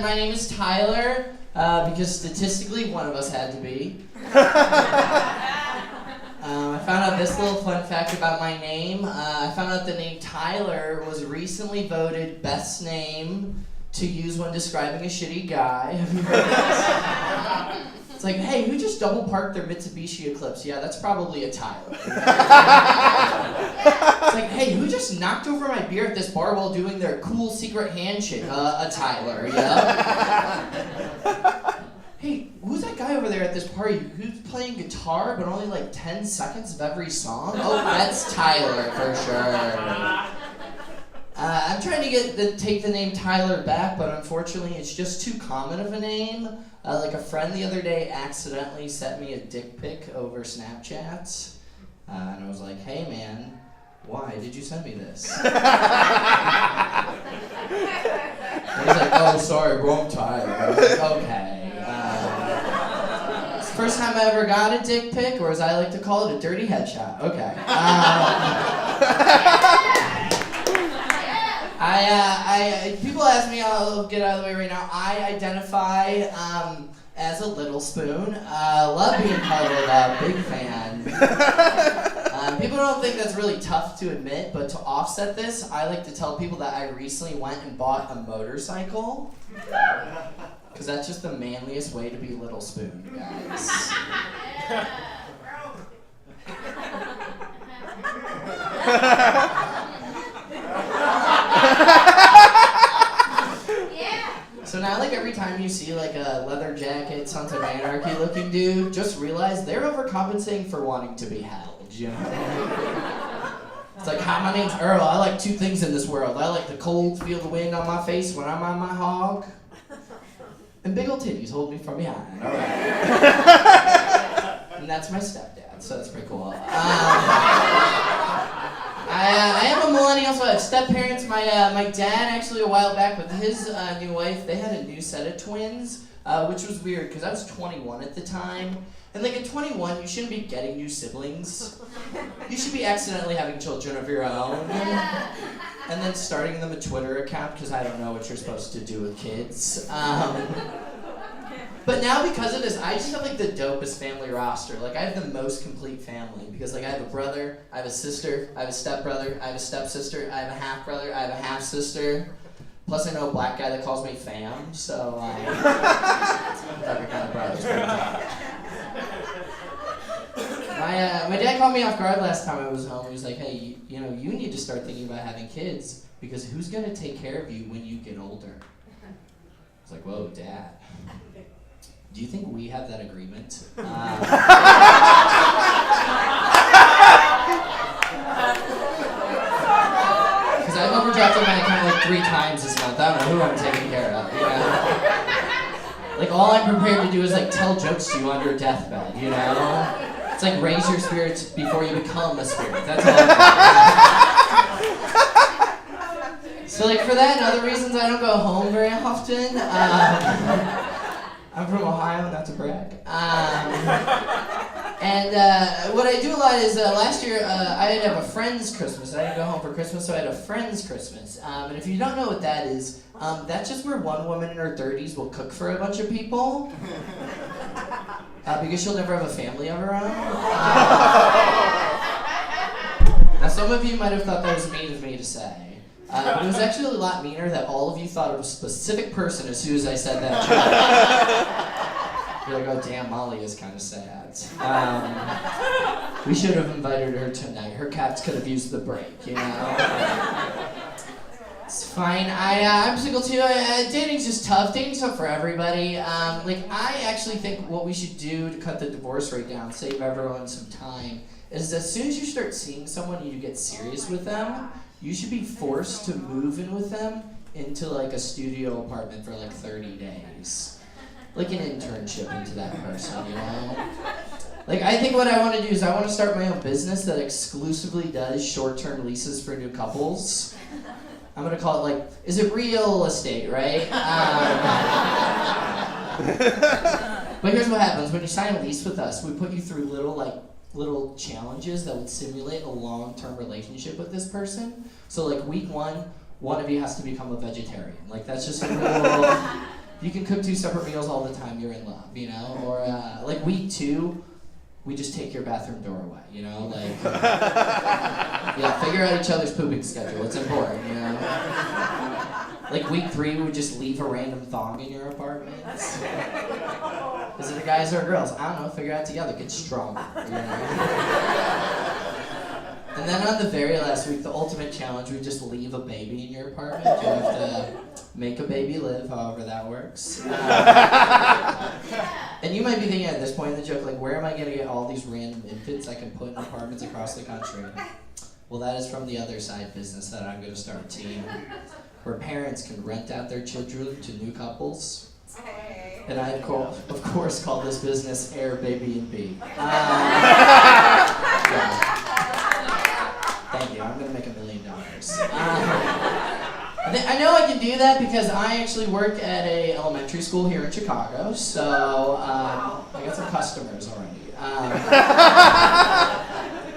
my name is Tyler, because statistically one of us had to be. I found out this little fun fact about my name. I found out the name Tyler was recently voted best name to use when describing a shitty guy. Have you heard of this? It's like, hey, who just double parked their Mitsubishi Eclipse? Yeah, that's probably a Tyler. It's like, hey, who just knocked over my beer at this bar while doing their cool secret handshake? A Tyler, yeah. Hey, who's that guy over there at this party who's playing guitar but only like 10 seconds of every song? Oh, that's Tyler for sure. I'm trying to take the name Tyler back, but unfortunately it's just too common of a name. Like a friend the other day accidentally sent me a dick pic over Snapchat. And I was like, hey man, why did you send me this? And he's like, oh sorry, wrong Tyler. I was like, okay. It's the first time I ever got a dick pic, or as I like to call it, a dirty headshot. Okay. People ask me, I'll get out of the way right now. I identify as a little spoon. Love being cuddled up, big fan. People don't think that's really tough to admit, but to offset this, I like to tell people that I recently went and bought a motorcycle. Because that's just the manliest way to be little spoon, guys. So now, like, every time you see, like, a leather jacket, Sons of Anarchy looking dude, just realize they're overcompensating for wanting to be held, you know? It's like, hi, my name's Earl. I like two things in this world. I like the cold, feel the wind on my face when I'm on my hog, and big old titties hold me from behind. All right. And that's my stepdad, so that's pretty cool. I am a millennial, so I have step-parents. My dad, actually, a while back with his new wife, they had a new set of twins, which was weird, because I was 21 at the time. And, like, at 21, you shouldn't be getting new siblings. You should be accidentally having children of your own. And then starting them a Twitter account, because I don't know what you're supposed to do with kids. But now, because of this, I just have, like, the dopest family roster. Like, I have the most complete family. Because, like, I have a brother, I have a sister, I have a stepbrother, I have a stepsister, I have a half-brother, I have a half-sister. Plus, I know a black guy that calls me fam, so, every kind of brothers. My dad called me off guard last time I was home. He was like, hey, you know, you need to start thinking about having kids, because who's going to take care of you when you get older? I was like, whoa, Dad. Do you think we have that agreement? Because I've overdrafted my account like 3 times this month. I don't know who I'm taking care of, you know? Like, all I'm prepared to do is, like, tell jokes to you on your deathbed, you know? It's like raise your spirits before you become a spirit. That's all I'm doing. So, like, for that and other reasons, I don't go home very often. I'm from Ohio, not to brag. What I do a lot is, last year, I had to have a friend's Christmas. I didn't go home for Christmas, so I had a friend's Christmas. And if you don't know what that is, that's just where one woman in her 30s will cook for a bunch of people. Because she'll never have a family of her own. Now, some of you might have thought that was mean of me to say. But it was actually a lot meaner that all of you thought of a specific person as soon as I said that joke. You're like, oh damn, Molly is kind of sad. We should have invited her tonight. Her cats could have used the break, you know? It's fine. I'm single too. Dating's just tough. Dating's tough for everybody. I actually think what we should do to cut the divorce rate down, save everyone some time, is as soon as you start seeing someone and you get serious with them, you should be forced to move in with them into like a studio apartment for like 30 days. Like an internship into that person, you know? Like, I think what I want to do is I want to start my own business that exclusively does short-term leases for new couples. I'm going to call it, like, is it real estate, right? But here's what happens. When you sign a lease with us, we put you through little challenges that would simulate a long-term relationship with this person. So, like, week 1, one of you has to become a vegetarian. Like, that's just a rule. you can cook 2 separate meals all the time. You're in love, you know. Or like week 2, we just take your bathroom door away, you know. Like yeah, figure out each other's pooping schedule. It's important, you know. Like week 3, we would just leave a random thong in your apartment. Is it the guys or girls? I don't know. Figure it out together. Get stronger, you know. And then on the very last week, the ultimate challenge, we just leave a baby in your apartment. You have to make a baby live, however that works. And you might be thinking at this point in the joke, like, where am I going to get all these random infants I can put in apartments across the country? Well, that is from the other side business that I'm going to start a team where parents can rent out their children to new couples. And I, of course, call this business Airbnb. Yeah. Thank you. I'm going to make $1 million. I know I can do that because I actually work at a elementary school here in Chicago, so I got some customers already.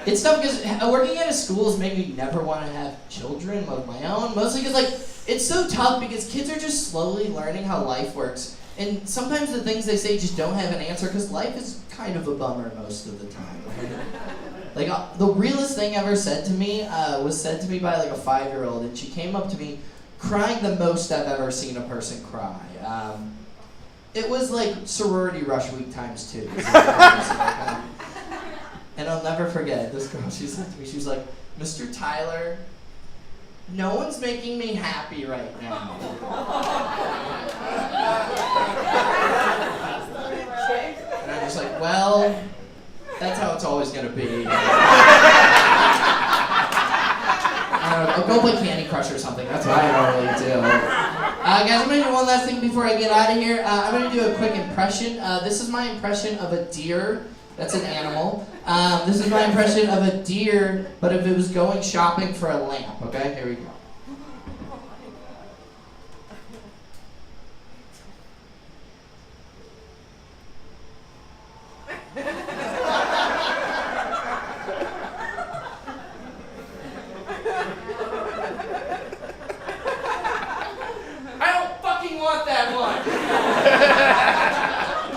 It's tough because working at a school has made me never want to have children of my own, mostly because like it's so tough because kids are just slowly learning how life works, and sometimes the things they say just don't have an answer because life is kind of a bummer most of the time. Like, the realest thing ever said to me was said to me by, like, a 5-year-old, and she came up to me crying the most I've ever seen a person cry. It was, like, sorority rush week ×2. And I'll never forget, this girl, she said to me, she was like, Mr. Tyler, no one's making me happy right now. And I'm just like, well... that's how it's always going to be. I'll go play Candy Crush or something. That's what I normally do. Guys, I'm going to do one last thing before I get out of here. I'm going to do a quick impression. This is my impression of a deer. That's an animal. This is my impression of a deer, but if it was going shopping for a lamp. Okay, here we go.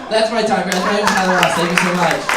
That's my time, guys. My name is Tyler Ross. Thank you so much.